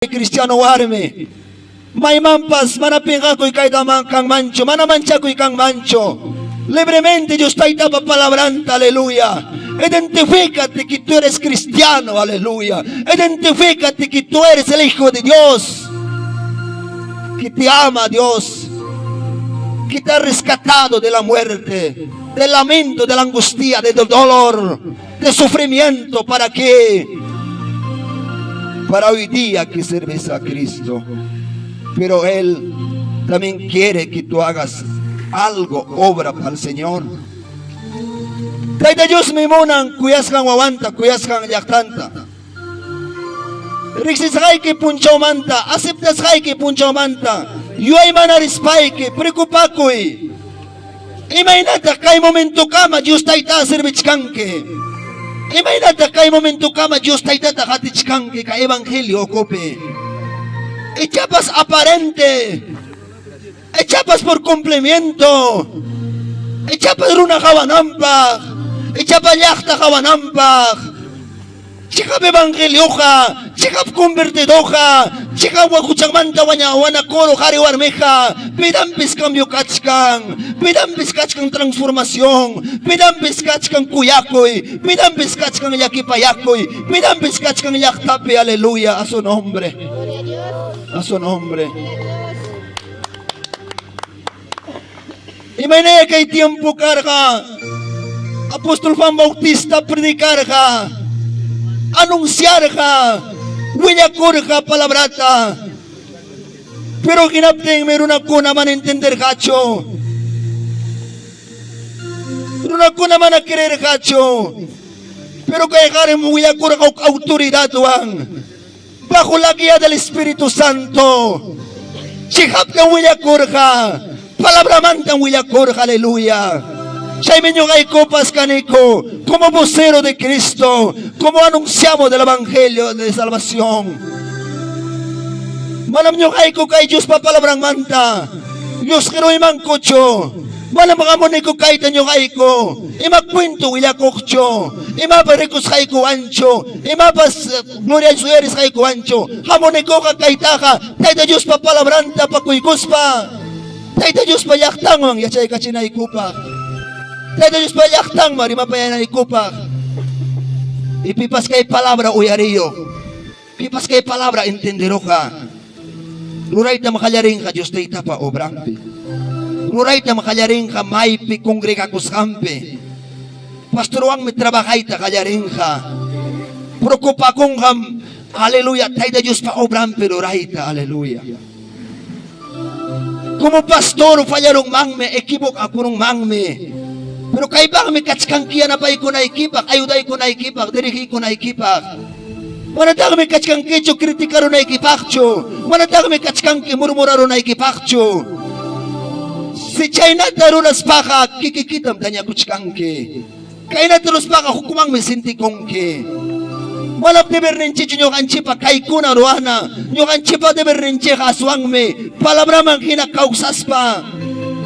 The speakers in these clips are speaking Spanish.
Cristiano warme. May mampas, manapinga ko'y kahit kang mancho, manamancha ko'y kang mancho. Libremente Dios está papalabranta, aleluya. Identifícate que tú eres cristiano, aleluya. Identifícate que tú eres el Hijo de Dios, que te ama Dios, que te ha rescatado de la muerte, del lamento, de la angustia, del dolor, del sufrimiento. ¿Para qué? Para hoy día que sirves a Cristo. Pero Él también quiere que tú hagas algo, obra para el Señor. Taita Dios me monan, cuyas kang wawanta, cuyas kang yaktanta. Rixis hay que punchaw manta, aceptas hay que punchaw manta. Yo ay manarispay que preocupa ko'y. Imaynata kay momento kama, Diyos taita servichkanke. Imaynata kay momento kama, Diyos taita takatichkanke ka evangelio kope. Echapas aparente. Echapas por cumplimiento. Echapas runa kawanampak. Echapas yakta kawanampak. Chikap evangelioja. Chikap convertidoja. Chikap wakuchangmanta wana koro kari warmeja. Pidampis cambio kachkang. Pidampis kachkang transformación. Pidampis kachkang kuyakoy. Pidampis kachkang yakipayakoy. Pidampis kachkang yaktape. Aleluya. A su nombre. A su nombre. Imagina que hay tiempo carga. Apóstol Juan Bautista predicar ka. Anunciar ka. Willakor ka palabrata. Pero kinapting meron ako naman entender kacho. Meron ako naman nakirir kacho. Pero kaya kare mo willakor ka autoridad wang. Bajo la guía del Espíritu Santo. Chikap ka willakor ka. Palabra manta willakor, aleluya. Chay menyo kay copas kaniko, como vocero de Cristo, como anunciamos del Evangelio de salvación. Manam nyo kay ko kay Diyos pa palabrang manta. Diyos kiro imang kocho. Manam mga moniko kay tanyo kay ko. Imakwento willakokcho. Imabarikos kay ko ancho. Imapas gloria suyeris kay ko ancho. Hamoniko ka kay taka. Tayo Diyos pa palabranta pakuykos pa. Tayo Diyos pa yaktang ang yachay kachinay kupak. Tayo Diyos pa yaktang marimapayanay kupak. Ipipas kay palabra uyariyo. Ipipas kay palabra entendero ka. Luray na makalyaring ka Diyos na itapa obrangpi. Luray na makalyaring ka maipi kongrega kuskampi. Pastoruang mitrabakay ta kalyaring ka. Prokupa kong kam. Aleluya. Tayo Diyos pa obrangpi luray ta. Aleluya. Como pastor, fallarong mangme, ekibok ako nung mangme. Pero kay bang may katskang kiya na pa ko na ikipak, ayuday ko na ikipak, diriki ko na ikipak. Manatag may katskang kicho, kritikaro na ikipakcho. Manatag may katskang kimurmuraro na ikipakcho. Si chay na tarunas paka, kikikitam tanya kutskang ki. Kay na tarunas paka, hukumang may sinti kong ki. Walap de bernenche nyo kanchi pa kay kuna ruana. Nyo kanchi pa de bernenche kaswang me. Palabra man kinakausas pa.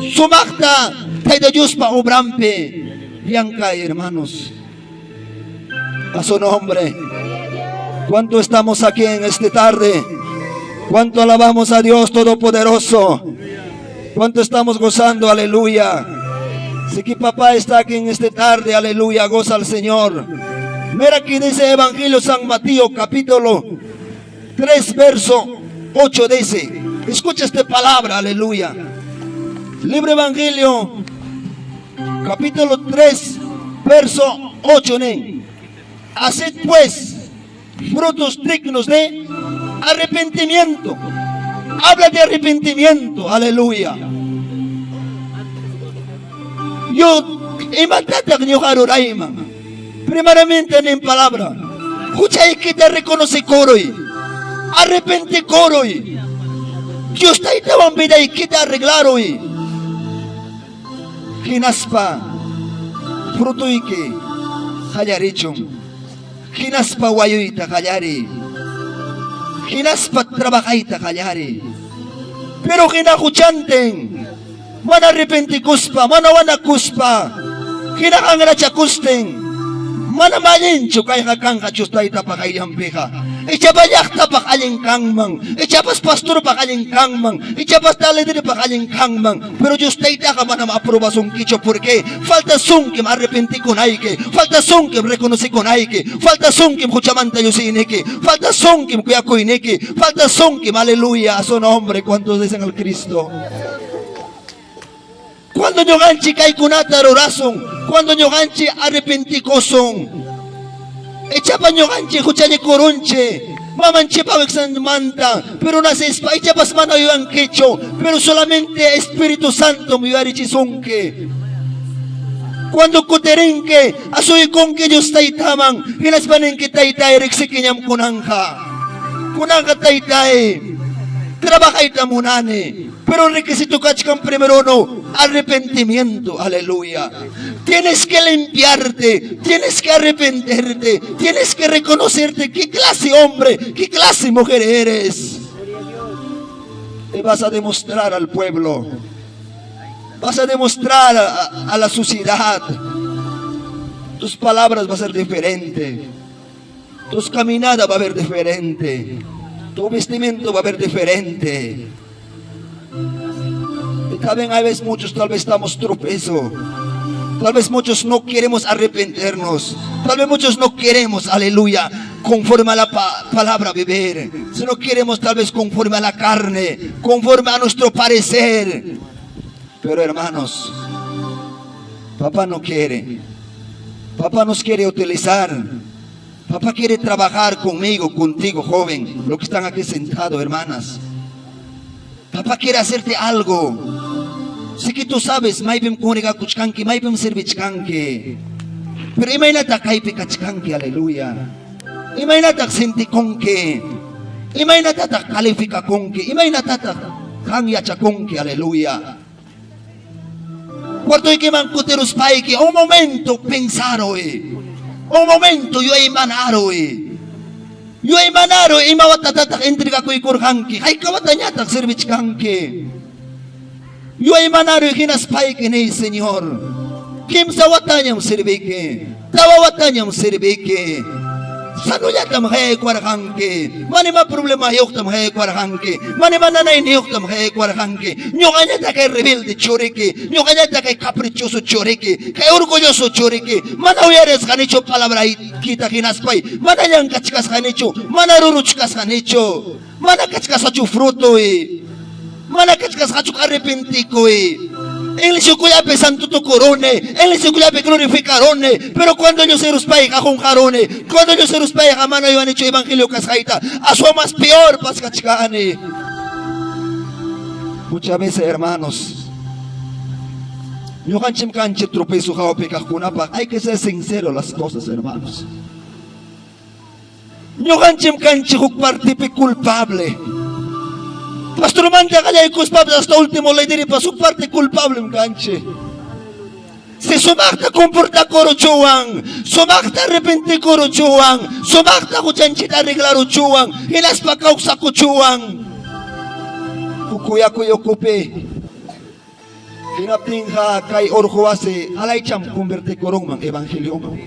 Sumakta. Tayo Diyos pa obrampe. Yang kay hermanos. A su nombre. ¿Cuánto estamos aquí en esta tarde? ¿Cuánto alabamos a Dios Todopoderoso? ¿Cuánto estamos gozando? Aleluya. Si que papá está aquí en esta tarde, aleluya, goza al Señor. Mira aquí dice Evangelio San Mateo capítulo 3 verso 8 dice. Escucha esta palabra, aleluya. Libro Evangelio capítulo 3 verso 8. Haced pues frutos dignos de arrepentimiento. Habla de arrepentimiento, aleluya. Yo imatata nyo karurayman. Primeramente en palabra. Escucha que te reconoce coroy. Arrepente coroy. Dios te itaban vida y que te arreglar hoy. Kinaspa. Fruto y que. Hayarichum. Kinaspa wayoita hayari. Kinaspa trabajaita hayari. Pero kinakuchanten. Mana arrepente kuspa. Mana wana kuspa. Kinakangaracha kusten. Manamayin chukay kakang kachustay tapakay yampeha. Ichabayak tapak alingkangmang. Ichapas pastor pak alingkangmang. Ichapas taledri pak alingkangmang. Pero Diyos tayo ka man na maaprobasong kicho porque falta sungkim arrepenti ko na ike. Falta sungkim rekonosi ko na ike. Falta sungkim kuchaman tayo si inike. Falta sungkim kuya ko inike. Falta sungkim, aleluya, a su nombre. ¿Cuántos dicen al Cristo? Cuando nyo ganchi kay kunata rorasong. Cuando nyo ganchi arrepentikosong. Echapa nyo ganchi kuchani korunche. Mamanche pawik san manta. Pero nasa ispa. Echapas man ayo ang kecho. Pero solamente Espiritu Santo mo yari chisongke. Cuando kuterenke. Asoy kong ke Diyos tay tamang. Hinaspanin kitay tay riksikinyam kunangka. Kunangka tay tay. Trabajay tamunane. Pero el requisito kachkan primero no. Arrepentimiento, aleluya. Tienes que limpiarte, tienes que arrepenterte, tienes que reconocerte qué clase hombre, qué clase mujer eres. Te vas a demostrar al pueblo, vas a demostrar a la sociedad. Tus palabras van a ser diferentes, tus caminadas va a ser diferente, tu vestimento va a ser diferente. Saben, hay veces muchos tal vez estamos tropezos. Tal vez muchos no queremos arrepentirnos. Tal vez muchos no queremos, aleluya, conforme a la palabra vivir. Si no queremos tal vez conforme a la carne, conforme a nuestro parecer. Pero hermanos, papá no quiere. Papá nos quiere utilizar. Papá quiere trabajar conmigo, contigo, joven. Los que están aquí sentados, hermanas. Papá quiere hacerte algo. Si que tú sabes, may bim kuniga kuchkanki, may bim servichkanki. Pero imay natak kay pikachkanki, aleluya. Imay natak sintikonki. Imay natatak kalifikakonki. Imay natatak kangyachakonki, aleluya. Cuarto que man kuterus paiki, un momento pensaro un momento yo ay manaro yo ay manaro mawatatatak entrega ko ikurkanki. Ay kawatanyatak servichkanki. Yo ay manaro kinaspay kini Señor. Kim sa watanyam sirbike. Tawa watanyam sirbike. Sano yatam hay kwarkanke. Mani ma problema yok tam hay kwarkanke. Mani mananay niyok tam hay kwarkanke. Nyo kanya ta kay rebelde chorike. Nyo kanya ta kay caprichoso chorike. Kay orgulloso chorike. Manawiares kanicho palabra kita kinaspay. Manayang kachkas kanicho. Manaruruchkas kanicho. Manakachkas achu fruto Mana kachkas hachuk arrepentiko Él se cuida santo tu corone, Él se cuida glorificarone, pero cuando yo se ruspay con carone, cuando yo se ruspay a mano yo han hecho evangelio kasaita, a su más peor paskachkane. Muchas veces, hermanos, yo canchim canche tropezo jao pekajkunapa, hay que ser sincero las cosas, hermanos. Yo canchim canche huk partipe culpable. Pastor manda kaya culpable hasta último le diré para su parte culpable en canche. Se sumakta comporta korochuang, sumakta arrepente korochuang, sumakta kuchanchita arreglar uchuang, inas pa kauksa kuchuang. Kukuya kuyo kupe. Kinaptingha kay orhuase, alay cham converte korong mang evangelyo mang.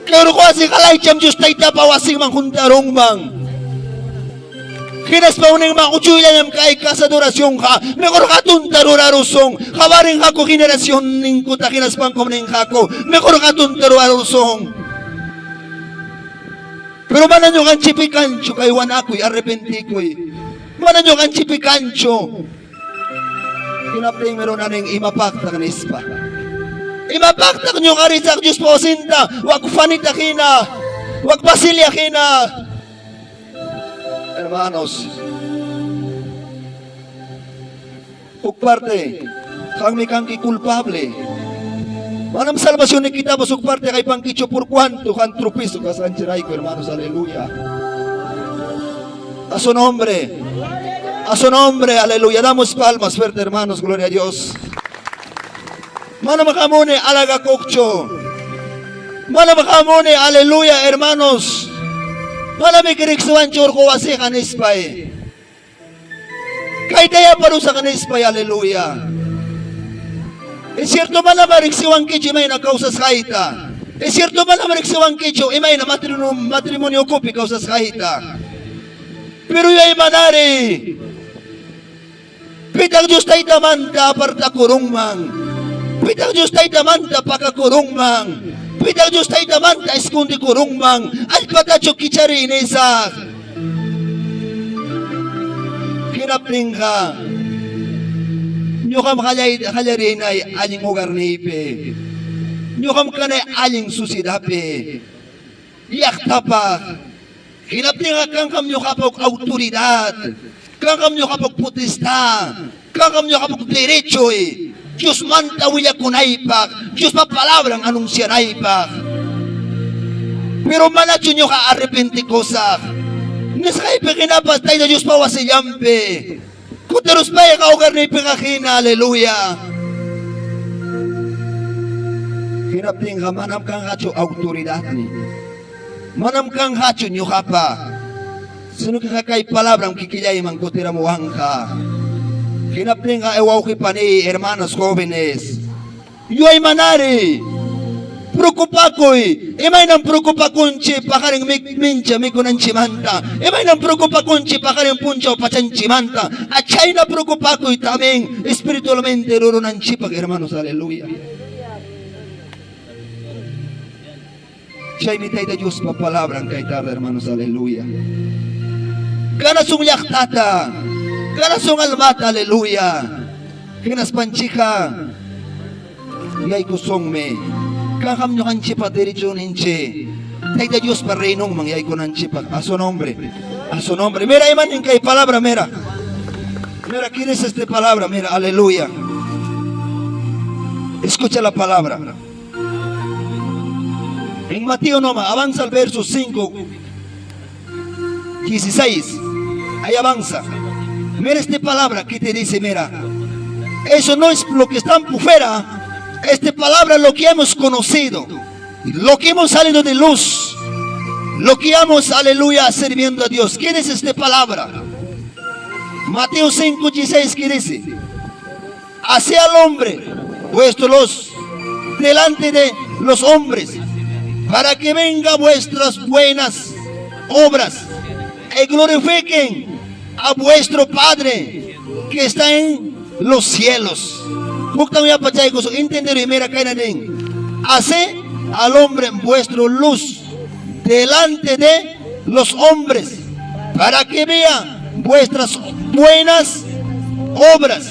Kay orhuase alay cham Diyos tayo tapawasing mang hundarong mang. Kinas pa uning makuchuya ng kay kasadorasyon ka, mekor ka tuntarurarusong, kawaring ako generasyon ning kuta kinas pang kumning kako, mekor ka tuntarurarusong. Pero manan nyo kan chipikancho, kay wanakoy, arrepentikoy. Manan nyo kan chipikancho. Kinapring meron na ning imapakta ng ispa. Imapakta nyo karisak Diyos po sinta, wag fanita kina, wag pasilya kina. Hermanos, ug parte, kang may kang culpable. Manam salvasyon ni kita basug parte kay pangkicho por cuanto kan tropezo ka sa anchiray ko, hermanos, aleluya. A su nombre, aleluya. Damos palmas fuerte, hermanos, gloria a Dios. Mana makamune alaga kokcho. Mana makamune, aleluya, hermanos. Mana may kiriksuan chor ko wasi kanispay. Kay daya paru sa kanispay, aleluya. Es cierto, mana mariksuan kichi may nakausas kaita. Es cierto, man naman nagsawan kecho, imay na matrimonio ko, pikaw sa kahita. Pero yung manari, pitang Diyos tayo tamanta aparta kurong mang. Pitang Diyos tayo tamanta pakakurong mang. Pitang Diyos tayo tamanta eskundi kurong mang. At patacho kichari inesak. Hirap rin ka. Nyo kam kalarin ay aling ugar nipe. Nyo kam kanay aling susidape. Iyak tapak. Hirap rin ka kang nyo kapag autoridad. Kang nyo kapag putista. Kang nyo kapag derecho eh. Diyos man tawila kunaypak. Diyos pa palabrang anunsya naypak. Pero manatyo nyo ka arrepenti kosak. Nasakay pa kinapas tayo na Diyos pa wasiyampe. Kuteros pa yung kaugar na ipikakina. Aleluya. Hirap din ka manam kang hatyo autoridad ni. Manam kang hatyo nyo ka pa. Sino ka kay palabrang kikilay mang kutiramuhang ka. Hinapling ka ewaw ki pani, hermanos jóvenes. Yo ay manari. Preocupa ko eh. Imay nang preocupa kunchi pakaring mincha mikunan chimanta. Imay nang preocupa kunchi pakaring puncha o pachan chimanta. At siya na preocupa ko taming espiritualmente rurunan chipag, hermanos, aleluya. Siya imitay na Diyos papalabrang kay tarda, hermanos, aleluya. Kana sungyak tata. Kana sungal mata, aleluya. Kinas panchika. Yay kusong me. Kakam nyo kan chipa derecho ninche. Tay da Diyos pa reinong mangyay ko ng chipa. A su nombre. A su nombre. Mira, iman yung kay palabra, mira. Mira, ¿quién es esta palabra? Mira, aleluya. Escucha la palabra. En Mateo Noma, avanza al verso 5, 16. Ahí avanza. Mira esta palabra que te dice, mira. Eso no es lo que está por fuera. Esta palabra es lo que hemos conocido. Lo que hemos salido de luz. Lo que hemos, aleluya, sirviendo a Dios. ¿Qué es esta palabra? Mateo 5, 16, ¿qué dice? Hace al hombre vuestro luz delante de los hombres, para que vengan vuestras buenas obras y glorifiquen a vuestro Padre que está en los cielos. Entender y mira, hace al hombre vuestro luz delante de los hombres, para que vean vuestras buenas obras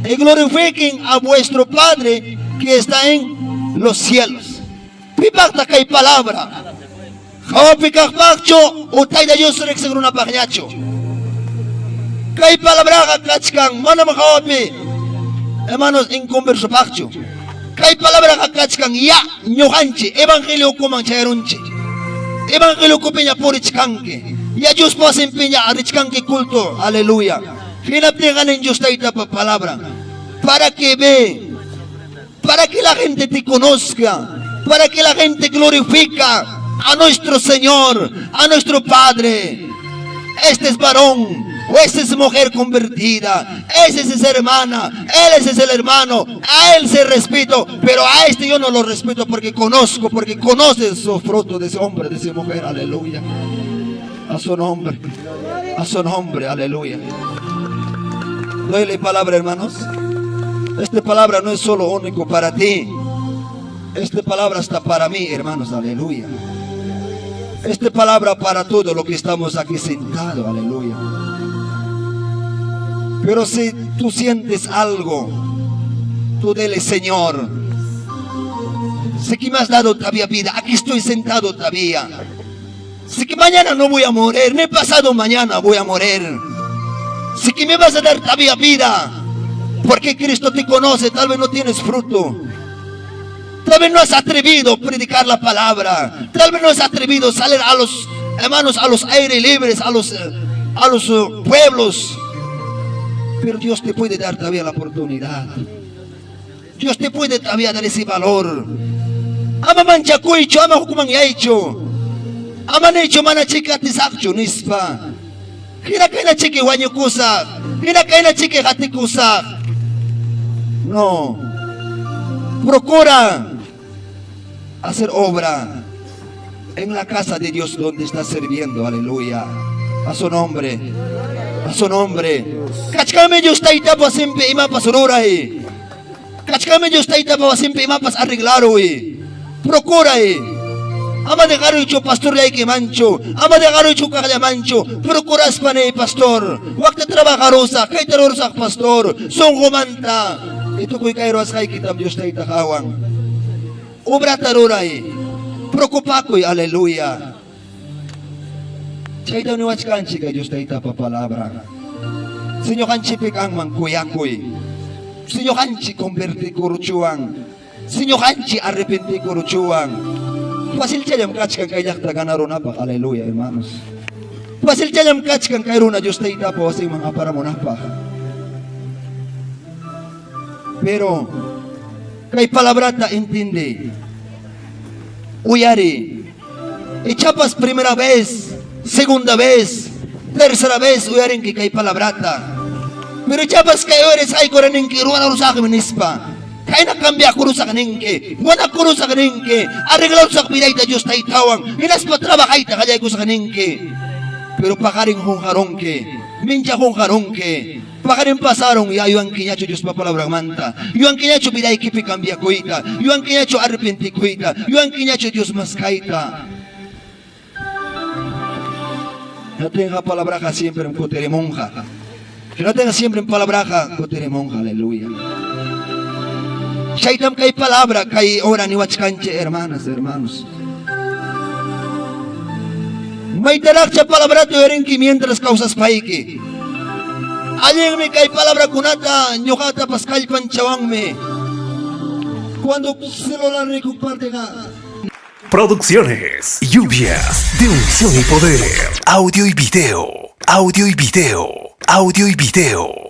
y glorifiquen a vuestro Padre que está en los cielos. Pipakta kay palabra. Hawapikak pakcho utay da Diyos rek sa na paknyacho. Kay palabra kakachkang mana makawapi. Hermanos, en converso pakcho. Kay palabra kakachkang ya nyokanchi. Evangelio ko mang chayarunchi. Evangelio ko pinya purichkanke. Ya Diyos po simpinya arichkanke kulto. Aleluya. Hinaptingan ng Diyos tayo pa palabra. Para que ve. Para que la gente te conozca. Para que la gente glorifica a nuestro Señor, a nuestro Padre. Este es varón, o esta es mujer convertida, esa es esa hermana, él es el hermano, a él se respeto, pero a este yo no lo respeto porque conozco, porque conoce su fruto de ese hombre, de esa mujer, aleluya. A su nombre, aleluya. Doy palabra, hermanos. Esta palabra no es solo único para ti. Esta palabra está para mí, hermanos, aleluya. Esta palabra para todo lo que estamos aquí sentados, aleluya. Pero si tú sientes algo, tú dile, Señor, sé que me has dado todavía vida, aquí estoy sentado todavía. Sé que mañana no voy a morir, ni pasado mañana voy a morir. Sé que me vas a dar todavía vida, porque Cristo te conoce, tal vez no tienes fruto. Tal vez no has atrevido a predicar la palabra. Tal vez no has atrevido a salir a los hermanos, a los aires libres, a los pueblos. Pero Dios te puede dar todavía la oportunidad. Dios te puede todavía dar ese valor. Ama manchakuicho, ama hukumang yaicho. Ama necho mana chika tisakcho nispa. Hina kaina chiki wanyukusa. Hina kaina chiki hatikusa. No. Procura hacer obra en la casa de Dios donde estás sirviendo. Aleluya. A su nombre. A su nombre. Kachkame Diyos tayo tapos simple imapas ururay. Kachkame Diyos tayo tapos simple imapas arreglaro eh. Procura eh. Ama de caro icho pastor lay que mancho. Ama de caro icho kakaya mancho. Procuras pa na pastor. Wakta trabakarosa. Kay tarosak pastor. Song kumanta. Ito ko'y kairos kay kitam Diyos tayo takawang. Obra taruray. Preocupa ko'y aleluya. Chay daw ni wach kanchi kay Diyos tayo tapapalabra. Sinyo kanchi pikang mangkuyakoy. Sinyo kanchi konverti kuruchuang. Sinyo kanchi arrepenti kuruchuang. Pasil chayam kachkan kay yakta ganaro na pa. Aleluya, hermanos. Pasil chayam kachkan kay runa Diyos tayo tapo sa mga paramuna pa. Pero kay palabrata intindi. Uyari. Ichapas primera vez, segunda vez, tercera vez uyarin kay palabrata. Pero ichapas kay eres ay koraning kiruan rusak minispa. Kaya nakambia kuro sa kaningke, wala kuro sa kaningke, arreglaw sa pinay ta Diyos tayo tawang, inas patraba kay ta kajay ko sa kaningke. Pero pakaring hong harongke, mincha hong harongke, pakaring pasarong, yuang kinyacho Diyos papalabrang manta, yuang kinyacho pinay kipi kambia ko ita, yuang kinyacho arrepenti ko ita, yuang kinyacho Diyos mas kaita. Natin ka palabra ka siempre ang kuterimonja. Natin ka siempre ang palabra ka kuterimonja, aleluya. Shaitam kay palabra kay ora ni wachkanche hermanas, hermanos. May dalak sa palabra to rin ki mientras causas paiki. Aling mi kay palabra kunata nyokata pascal panchawang me. Cuando se lo la recuparte ka. Producciones, lluvias de unción y poder, audio y video, audio y video, audio y video.